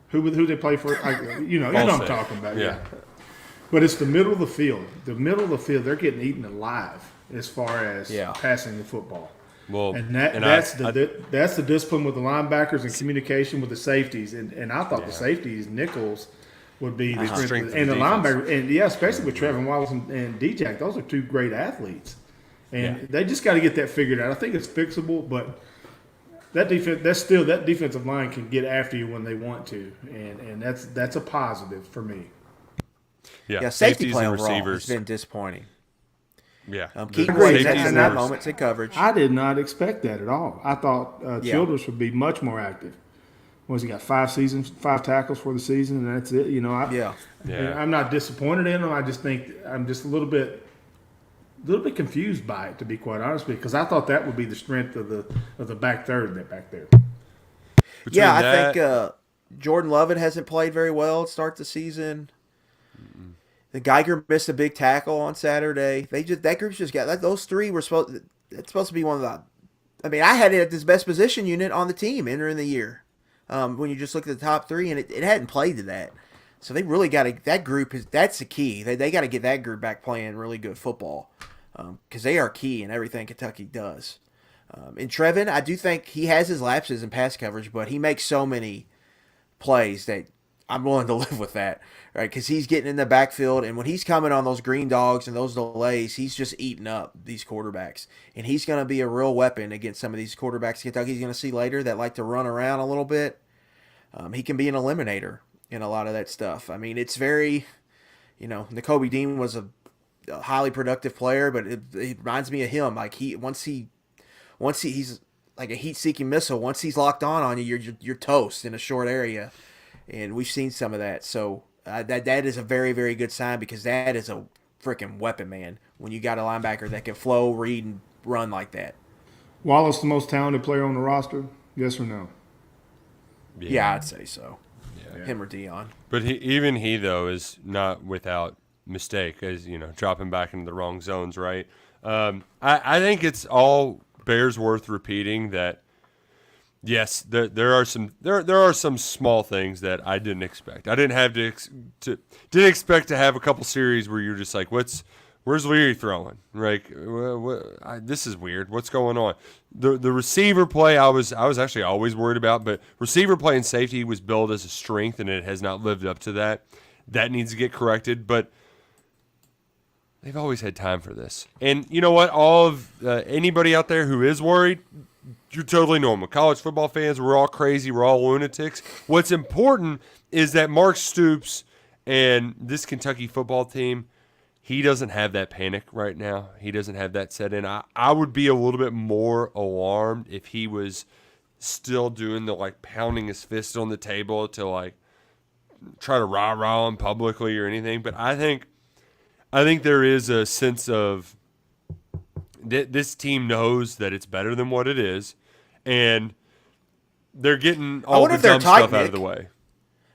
who they play for? You know what I'm talking about. Yeah. But it's the middle of the field. The middle of the field, they're getting eaten alive as far as passing the football. Well, that's the discipline with the linebackers and communication with the safeties. And I thought the safeties, Nichols, would be the strength and the linebacker. And especially with Trevin Wallace and D-Jack, those are 2 great athletes. And they just got to get that figured out. I think it's fixable, but that defensive line can get after you when they want to, and that's a positive for me. Yeah, safety play overall has been disappointing. Yeah, Keaton Reeves had some good moments in coverage. I did not expect that at all. I thought Childress would be much more active. He got 5 tackles for the season, and that's it. I'm not disappointed in him. I just think I'm just a little bit confused by it, to be quite honest with you, because I thought that would be the strength of the back third back there. I think Jordan Lovett hasn't played very well to start the season. The Geiger missed a big tackle on Saturday. That group's just got those 3 were supposed. It's supposed to be one of the. I mean, I had it at this best position unit on the team entering the year. When you just look at the top 3, and it hadn't played to that. So they really got to. That group that's the key. They got to get that group back playing really good football. Because they are key in everything Kentucky does. And Trevin, I do think he has his lapses in pass coverage, but he makes so many plays that I'm willing to live with that, right? Because he's getting in the backfield, and when he's coming on those green dogs and those delays, he's just eating up these quarterbacks. And he's going to be a real weapon against some of these quarterbacks Kentucky's going to see later that like to run around a little bit. He can be an eliminator in a lot of that stuff. I mean, it's very, Nakobe Dean was a highly productive player, but it reminds me of him. Like once he's like a heat-seeking missile. Once he's locked on you, you're toast in a short area, and we've seen some of that. So that is a very, very good sign, because that is a freaking weapon, man. When you got a linebacker that can flow, read, and run like that. Wallace, the most talented player on the roster? Yes or no? Yeah, I'd say so. Yeah. Him or Dion. But even he, though, is not without mistake, as, dropping back into the wrong zones, right? I think it's all bears worth repeating that, yes, there are some small things that I didn't expect. I didn't have didn't expect to have a couple series where you're just like, where's Leary throwing? Like, this is weird. What's going on? The receiver play, I was actually always worried about, but receiver play and safety was billed as a strength, and it has not lived up to that. That needs to get corrected, but they've always had time for this. And you know what? All of anybody out there who is worried, you're totally normal. College football fans, we're all crazy. We're all lunatics. What's important is that Mark Stoops and this Kentucky football team, he doesn't have that panic right now. He doesn't have that set in. I would be a little bit more alarmed if he was still doing the pounding his fist on the table to try to rah-rah him publicly or anything. But I think there is a sense of this team knows that it's better than what it is, and they're getting all the dumb stuff out of the way.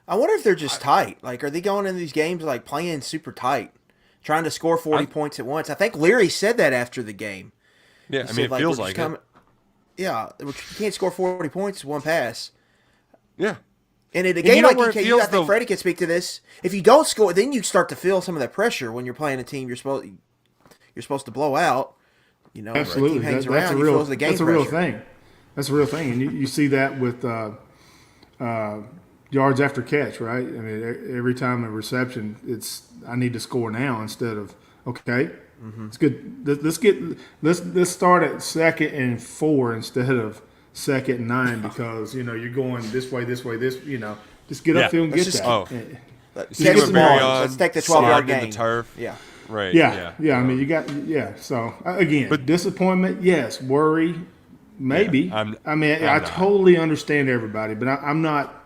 I wonder if they're just tight. Are they going into these games playing super tight? Trying to score 40 points at once. I think Leary said that after the game. Yeah, it feels like it. Yeah, you can't score 40 points one pass. Yeah. And in a game like EKU, I think Freddie can speak to this. If you don't score, then you start to feel some of that pressure when you're playing a team you're supposed to blow out. Absolutely. A team hangs around, you feel the game that's a real thing. That's a real thing. And you see that with yards after catch, right? I mean, every time a reception, it's I need to score now instead of okay. Mm-hmm. It's good. Let's start at 2nd and 4 instead of 2nd and 9 because you're going this way. Just get upfield and get that. Oh, let's take the 12-yard game. The turf. Yeah. Right. Yeah. I mean, you got So again, but disappointment, yes. Worry, maybe. I totally understand everybody, but I'm not.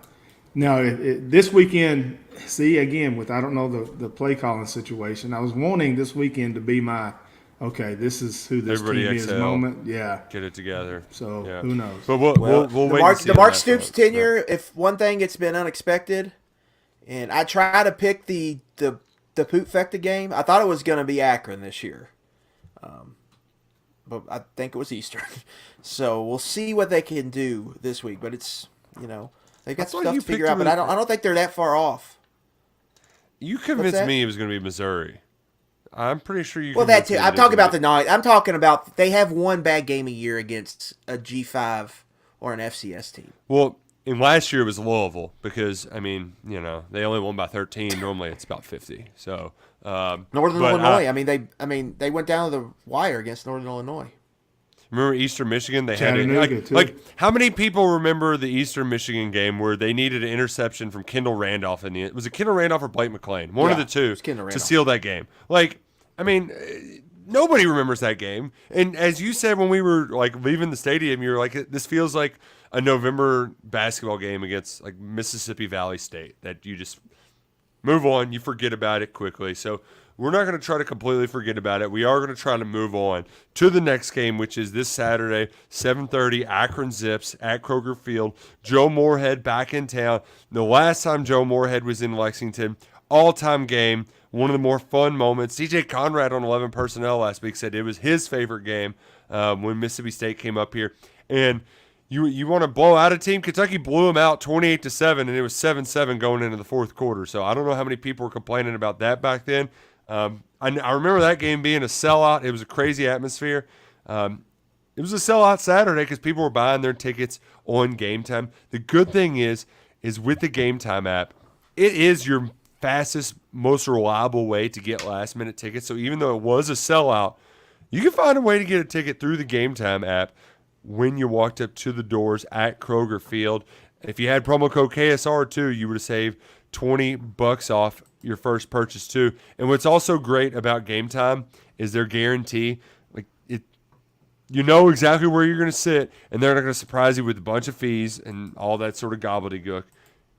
Now, this weekend, see, again, I don't know the play calling situation. I was wanting this weekend to be my, okay, this is who this Everybody team is moment. Yeah. Get it together. So, who knows? But we'll wait and see. The Mark Stoops tenure, if one thing, it's been unexpected. And I try to pick the Poot Fecta game. I thought it was going to be Akron this year. But I think it was Eastern. So we'll see what they can do this week. But it's, they've got stuff to figure out, but I don't think they're that far off. You convinced me it was going to be Missouri. I'm pretty sure you. Well, that too. I'm talking about the night. I'm talking about they have one bad game a year against a G5 or an FCS team. Well, and last year it was Louisville because they only won by 13. Normally it's about 50. So Northern Illinois. They went down to the wire against Northern Illinois. Remember Eastern Michigan? They had it. How many people remember the Eastern Michigan game where they needed an interception from Kendall Randolph in the end? Was it Kendall Randolph or Blake McLean? One of the two to seal that game. Nobody remembers that game. And as you said when we were leaving the stadium, you were like, this feels like a November basketball game against Mississippi Valley State that you just move on, you forget about it quickly. So we're not going to try to completely forget about it. We are going to try to move on to the next game, which is this Saturday, 7:30, Akron Zips at Kroger Field. Joe Moorhead back in town. The last time Joe Moorhead was in Lexington, all-time game, one of the more fun moments. CJ Conrad on 11 Personnel last week said it was his favorite game when Mississippi State came up here. And you want to blow out a team? Kentucky blew them out 28-7, and it was 7-7 going into the fourth quarter. So I don't know how many people were complaining about that back then. I remember that game being a sellout. It was a crazy atmosphere. It was a sellout Saturday because people were buying their tickets on Gametime. The good thing is with the Gametime app, it is your fastest, most reliable way to get last-minute tickets. So even though it was a sellout, you can find a way to get a ticket through the Gametime app when you walked up to the doors at Kroger Field. If you had promo code KSR2, you would have saved $20 off your first purchase too. And what's also great about Gametime is their guarantee. You know exactly where you're going to sit, and they're not going to surprise you with a bunch of fees and all that sort of gobbledygook.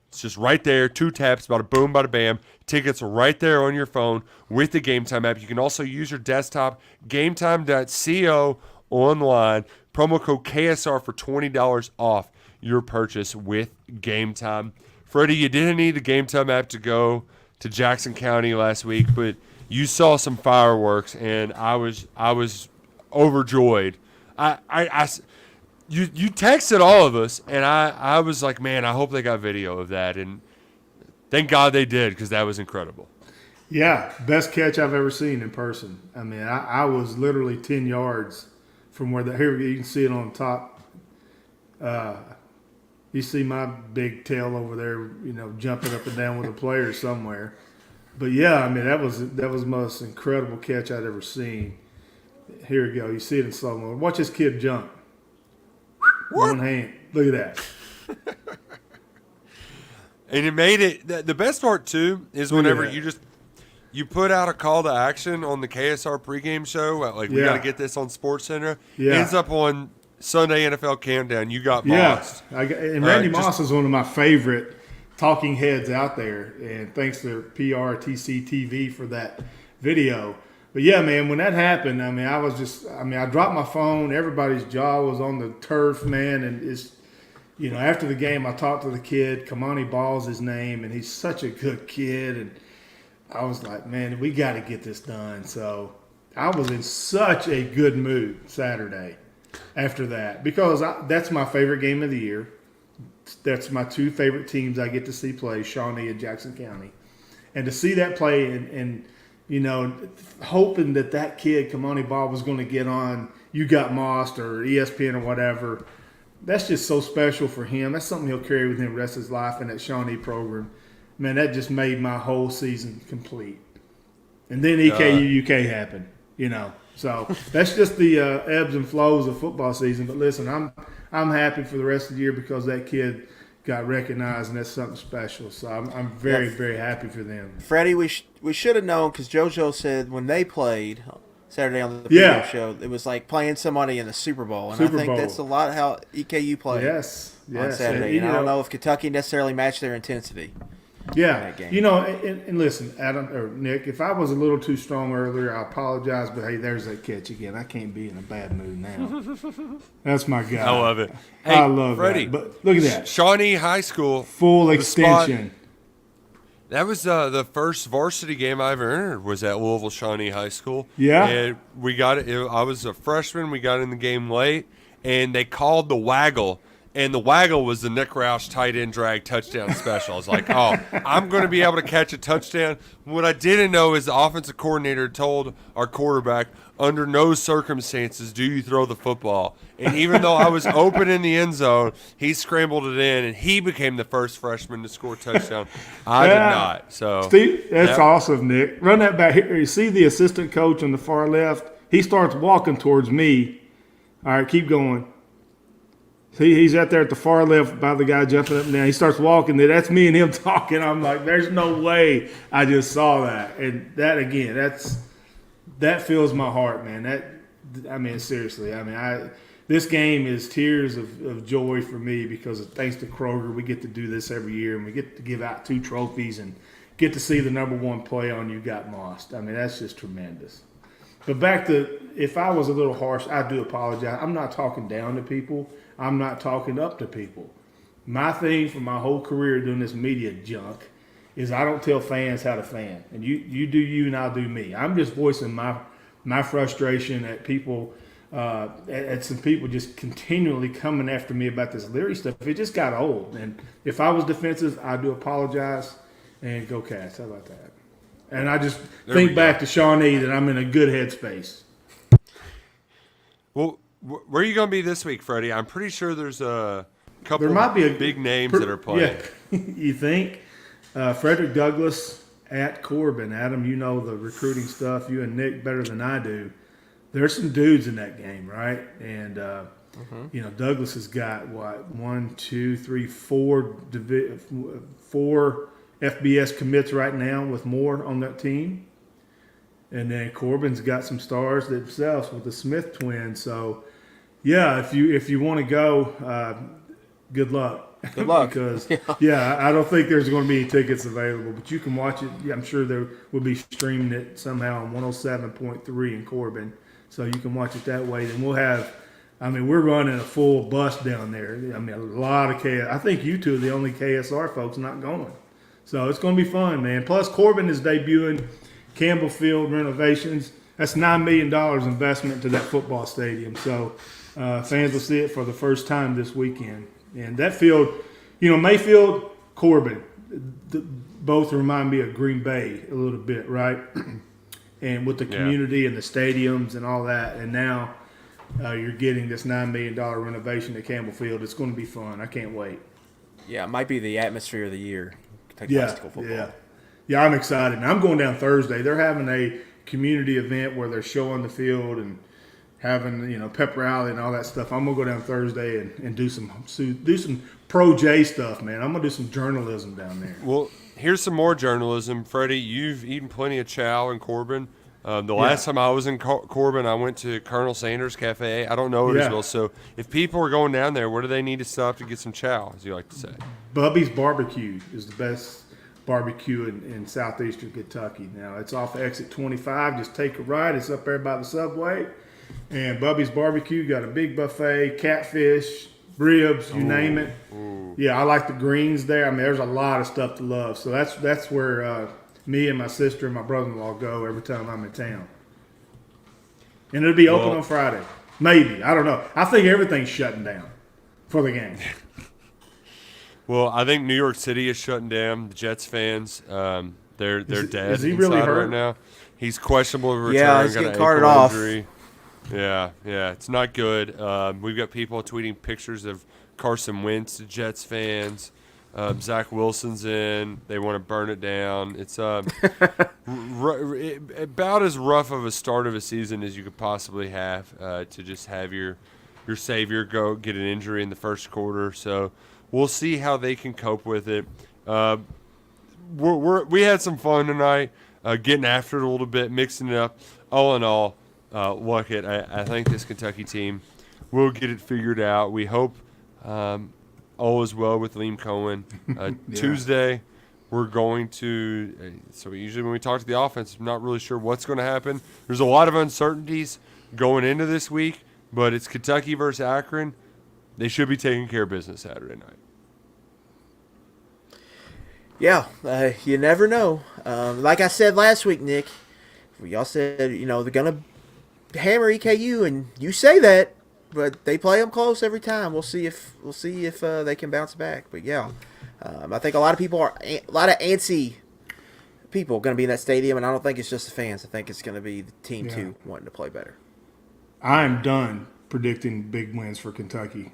It's just right there, 2 taps, bada boom, bada bam. Tickets are right there on your phone with the Gametime app. You can also use your desktop, gametime.co, online. Promo code KSR for $20 off your purchase with Gametime. Freddie, you didn't need the Gametime app to go to Jackson County last week, but you saw some fireworks, and I was overjoyed. You texted all of us, and I was like, man, I hope they got video of that, and thank God they did, because that was incredible. Yeah, best catch I've ever seen in person. I mean, I was literally 10 yards from where here you can see it on top. You see my big tail over there, jumping up and down with a player somewhere. But yeah, I mean, that was the most incredible catch I'd ever seen. Here we go. You see it in slow mo. Watch this kid jump. One hand. Look at that. And it made it. The best part too is whenever you put out a call to action on the KSR pregame show, like we got to get this on SportsCenter. Yeah. Ends up on Sunday NFL Countdown. You got bossed. And Randy Moss is one of my favorite talking heads out there, and thanks to PRTC TV for that video. But yeah, man, when that happened, I dropped my phone. Everybody's jaw was on the turf, man, and it's, after the game, I talked to the kid. Kamani Ball's his name, and he's such a good kid, and I was like, man, we got to get this done. So I was in such a good mood Saturday after that, because that's my favorite game of the year. That's my two favorite teams I get to see play, Shawnee and Jackson County. And to see that play and hoping that kid, Kamani Ball, was going to get on You Got Mossed or ESPN or whatever, that's just so special for him. That's something he'll carry with him the rest of his life in that Shawnee program. Man, that just made my whole season complete. And then EKU UK happened, So that's just the ebbs and flows of football season. But listen, I'm happy for the rest of the year because that kid got recognized, and that's something special. So I'm very, very happy for them. Freddie, we should have known, because JoJo said when they played Saturday on the video show, it was like playing somebody in the Super Bowl. And I think that's a lot how EKU played on Saturday. And I don't know if Kentucky necessarily matched their intensity. Yeah, and listen, Adam or Nick, if I was a little too strong earlier, I apologize. But hey, there's that catch again. I can't be in a bad mood now. That's my guy. I love it. Hey, I love Freddie, that. But look at that, Shawnee High School full extension. That was the first varsity game I ever entered. Was at Louisville Shawnee High School. Yeah, and we got it. I was a freshman. We got in the game late, and they called the waggle. And the waggle was the Nick Roush tight end drag touchdown special. I was like, oh, I'm going to be able to catch a touchdown. What I didn't know is the offensive coordinator told our quarterback, under no circumstances do you throw the football. And even though I was open in the end zone, he scrambled it in, and he became the first freshman to score a touchdown. I did not. So Steve, that's awesome, Nick. Run that back here. You see the assistant coach on the far left? He starts walking towards me. All right, keep going. See, he's out there at the far left by the guy jumping up and down. He starts walking. That's me and him talking. I'm like, there's no way I just saw that. And that, again, that fills my heart, man. Seriously. This game is tears of joy for me because thanks to Kroger, we get to do this every year, and we get to give out 2 trophies and get to see the number 1 play on You Got Mossed. That's just tremendous. But back to, if I was a little harsh, I do apologize. I'm not talking down to people. I'm not talking up to people. My thing for my whole career doing this media junk is I don't tell fans how to fan. And you do you and I'll do me. I'm just voicing my frustration at people, at some people just continually coming after me about this Leary stuff. It just got old. And if I was defensive, I do apologize and go Cats. How about that? And I just think back to Shawnee that I'm in a good headspace. Well, where are you going to be this week, Freddie? I'm pretty sure there's a couple there might be big names that are playing. Yeah. You think? Frederick Douglass at Corbin. Adam, you know the recruiting stuff. You and Nick better than I do. There's some dudes in that game, right? And, Douglass has got, 4 FBS commits right now with more on that team. And then Corbin's got some stars themselves with the Smith twins. So, yeah, if you want to go, good luck. Good luck. Because, I don't think there's going to be any tickets available. But you can watch it. I'm sure there will be streaming it somehow on 107.3 in Corbin. so you can watch it that way. Then we'll have, we're running a full bus down there. A lot of I think you two are the only KSR folks not going. So it's going to be fun, man. Plus, Corbin is debuting Campbell Field renovations. That's $9 million investment to that football stadium. So fans will see it for the first time this weekend. And that field, Mayfield, Corbin, both remind me of Green Bay a little bit, right? And with the community and the stadiums and all that. And now you're getting this $9 million renovation at Campbell Field. It's going to be fun. I can't wait. Yeah, it might be the atmosphere of the year. High school football. Yeah, I'm excited. And I'm going down Thursday. They're having a community event where they're showing the field and having pep rally and all that stuff. I'm gonna go down Thursday and do some Pro J stuff, man. I'm gonna do some journalism down there. Well, here's some more journalism, Freddie. You've eaten plenty of chow in Corbin. The last time I was in Corbin, I went to Colonel Sanders Cafe. I don't know it as well. So if people are going down there, where do they need to stop to get some chow, as you like to say? Bubby's Barbecue is the best barbecue in southeastern Kentucky. Now, it's off exit 25. Just take a ride. It's up there by the subway. And Bubby's Barbecue got a big buffet, catfish, ribs, you name it. Ooh. Yeah, I like the greens there. There's a lot of stuff to love. So that's where me and my sister and my brother-in-law go every time I'm in town. And it'll be open on Friday. Maybe. I don't know. I think everything's shutting down for the game. Well, I think New York City is shutting down. The Jets fans, they're dead. Is he really hurt right now? He's questionable to return. Yeah, he's getting carted off. Injury. Yeah, it's not good. We've got people tweeting pictures of Carson Wentz, the Jets fans. Zach Wilson's in. They want to burn it down. It's about as rough of a start of a season as you could possibly have to just have your savior go get an injury in the first quarter. So we'll see how they can cope with it. We had some fun tonight, getting after it a little bit, mixing it up. All in all, look it. I think this Kentucky team will get it figured out. We hope all is well with Liam Cohen. Tuesday, we're going to so usually when we talk to the offense, I'm not really sure what's going to happen. There's a lot of uncertainties going into this week, but it's Kentucky versus Akron. They should be taking care of business Saturday night. Yeah, you never know. Like I said last week, Nick, y'all said, they're going to hammer EKU, and you say that, but they play them close every time. We'll see if they can bounce back. But, yeah, I think a lot of antsy people going to be in that stadium, and I don't think it's just the fans. I think it's going to be the team, too, wanting to play better. I'm done predicting big wins for Kentucky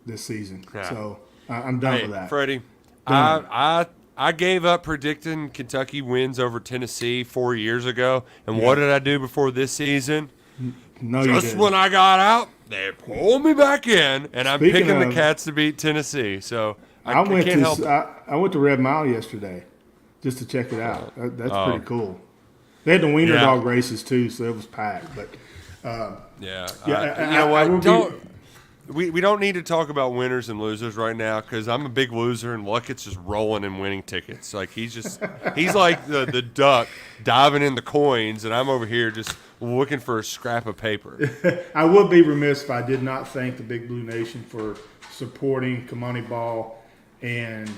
this season. Yeah. So I'm done with that. Freddie, I gave up predicting Kentucky wins over Tennessee 4 years ago. And what did I do before this season? No, you didn't. Just when I got out, they pulled me back in, and I'm picking the Cats to beat Tennessee. So I can't help it. I went to Red Mile yesterday just to check it out. That's pretty cool. They had the wiener dog races too, so it was packed. But you know what? We don't need to talk about winners and losers right now because I'm a big loser and Luckett's just rolling and winning tickets. Like he's like the duck diving in the coins, and I'm over here just looking for a scrap of paper. I would be remiss if I did not thank the Big Blue Nation for supporting Kamani Ball and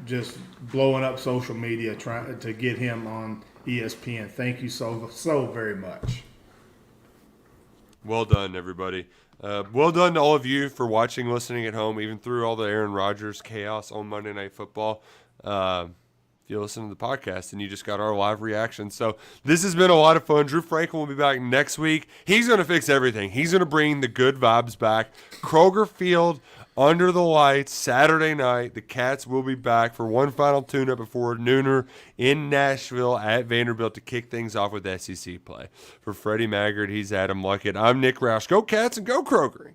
just blowing up social media trying to get him on ESPN. Thank you so very much. Well done, everybody. Well done to all of you for watching, listening at home, even through all the Aaron Rodgers chaos on Monday Night Football. If you listen to the podcast and you just got our live reaction. So this has been a lot of fun. Drew Franklin will be back next week. He's going to fix everything. He's going to bring the good vibes back. Kroger Field under the lights Saturday night. The Cats will be back for one final tune-up before nooner in Nashville at Vanderbilt to kick things off with SEC play. For Freddie Maggard, he's Adam Luckett. I'm Nick Roush. Go Cats and go Kroger.